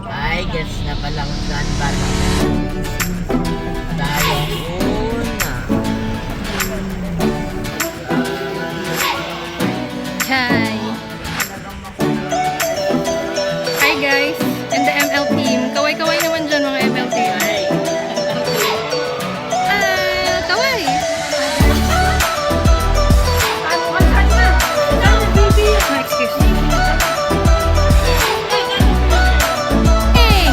Ay, gets na palang saan ba tayo una. Hi! Hi guys! And the ML team. Kaway-kaway naman dyan mga ML team. Kaway! Excuse me. Hey!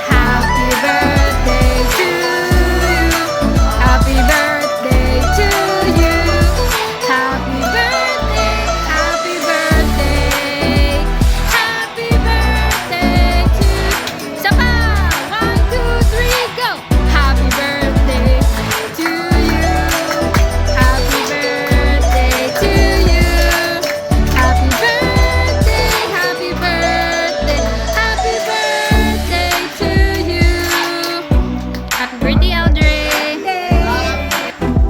Happy birthday to you. Happy birthday to you. Happy birthday, happy birthday. Happy birthday to Sapa! 1, 2, 3, go! Happy birthday to you. Happy birthday to you. Happy birthday, happy birthday. Happy birthday to you. Happy birthday, Audrey.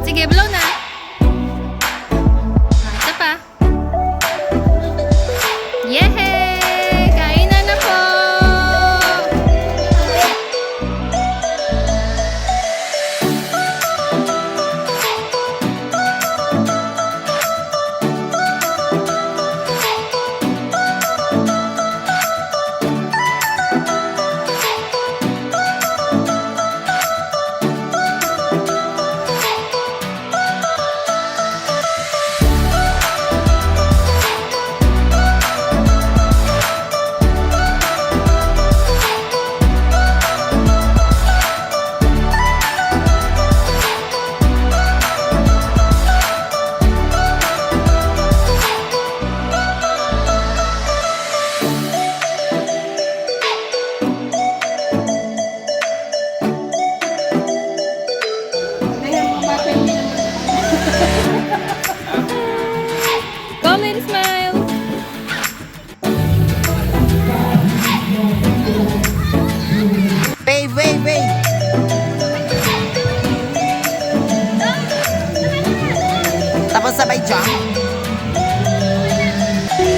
Sige, blow na. Isa pa. Yehey! Kainan na po! Colin, smile! Wait, wait, wait. Tapos sabay jump.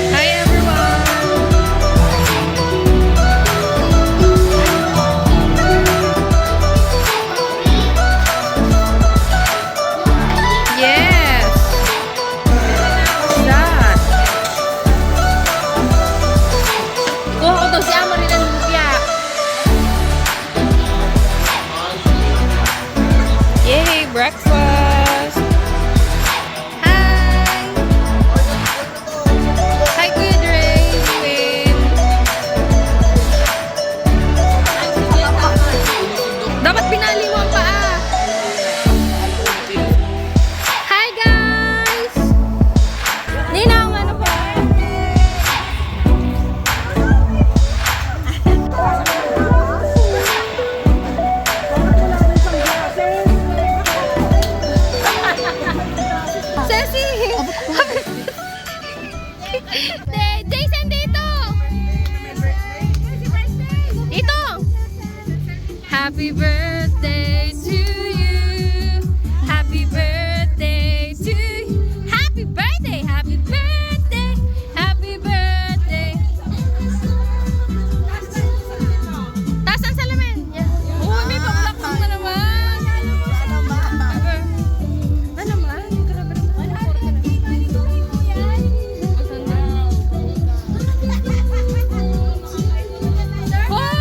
Hi everyone! Yes! That! Kuha ko to si Amari ng lumpia. Yay! Breakfast! Hi! Hi, Kuya Dre! Win! Dapat pinali mo ang paa! Hi, guys! Ninang, ano po? Ceci! Jason, dito! Dito! Happy birthday to you. Happy birthday to you. Happy birthday! Happy birthday! Happy birthday! Taas ang salamin! Uy, may pabulakbak na naman! Ano man? Hoy!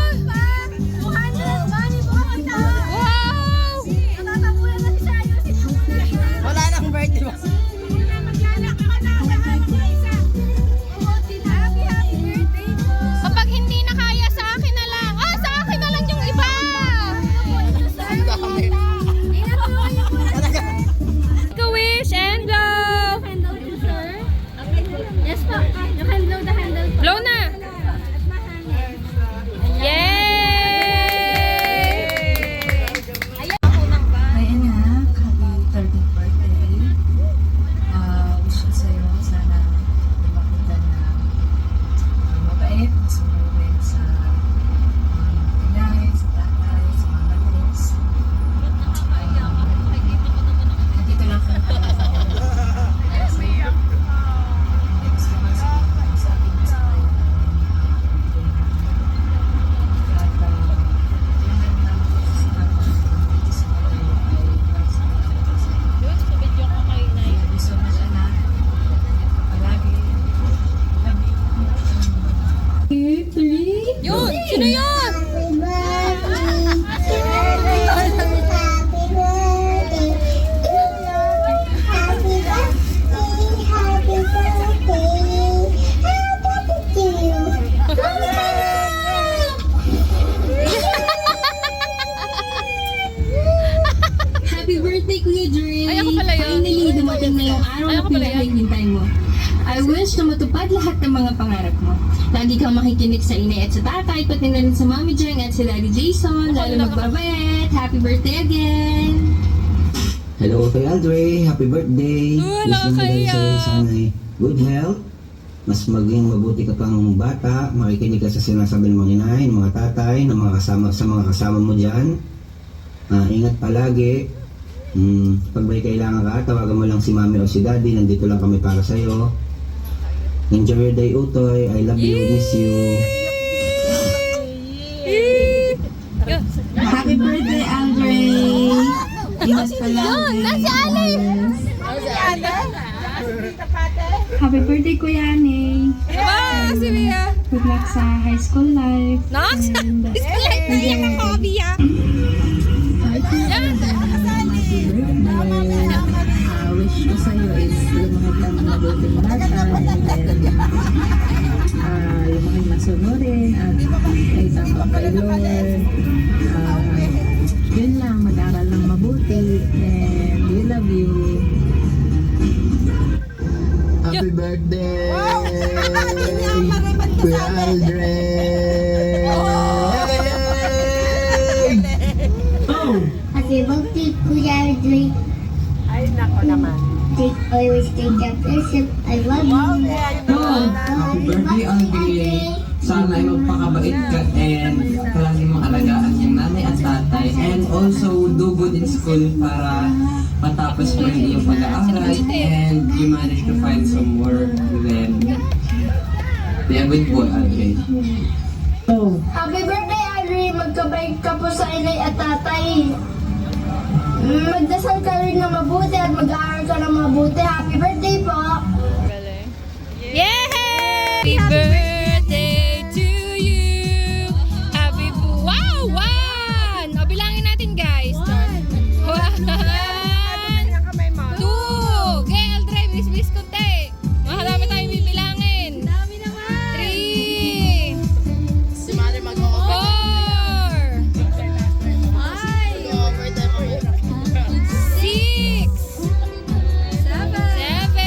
Sino yun? Happy birthday, Kuya Dre! Ay, ako pala yun. Finally, dumating na yung araw Ay, na ako pala yun. pinaghihintay mo. I wish na matupad lahat ng mga pangarap mo. Lagi kang makikinig sa inay at sa tatay, pati na rin sa Mami Jeng at si Daddy Jason. Lalo magbabait. Happy birthday again! Hello kay Aldre, happy birthday! Wala Wish mo kaya. dahil sa'yo sana'y good health, mas maging mabuti ka pang bata, makikinig ka sa sinasabi ng mga inay, ng mga tatay, ng mga kasama mo dyan. Ingat palagi. Pag may kailangan ka, tawagan mo lang si Mami o si Daddy, nandito lang kami para sa'yo. Enjoy your day, Utoy. I love you, miss you. Happy birthday, Andre! Ingat palagi. Nasi Ali! Happy birthday, Kuya Anay! Diba, si Bia? Good luck sa high school life. Nox? And, Display na yan ang hobby, ah. Wish ko sa'yo is lumaki ka ng mabuting bata and then lumaki masunurin at may tamang kay Lord. Yun lang, mag-aral ng mabuti and we love you. Happy birthday! Kuya Aldre! Happy birthday, Kuya Aldre. Ay, nako naman. Always take care of yourself. I love you. Happy birthday, Andre! Sana ay magpakabait ka and palagi mong alagaan yung nanay at tatay and also do good in school para matapos mo yung iyong pag-aaral and you manage to find some work then be a good boy, Andre. Happy birthday, Aldre. Magkabait ka po sa inay at tatay. Magdasal ka rin na mabuti at mag-aaral ka na mabuti. Happy birthday po. Yay! Happy birthday to you! Happy wow! One! O, bilangin natin, guys. One! Two! Okay, Aldre, bilis-bilis konti. Makarami tayong bibilangin. Dami naman! Three! Four! Six! Seven!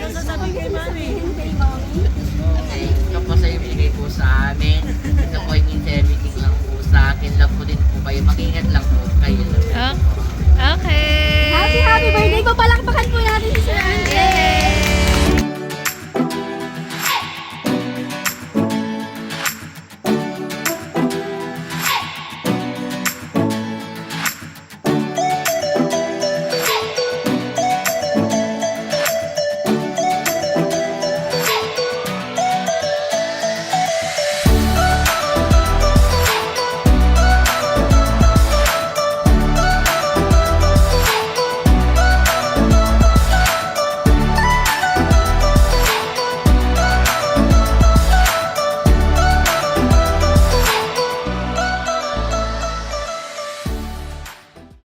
sasabihin? Ito po sa ibigay po sa amin. Ito po yung everything lang po sa akin. Love po din po kayo. Makingat lang po kayo. Okay. Happy birthday po pala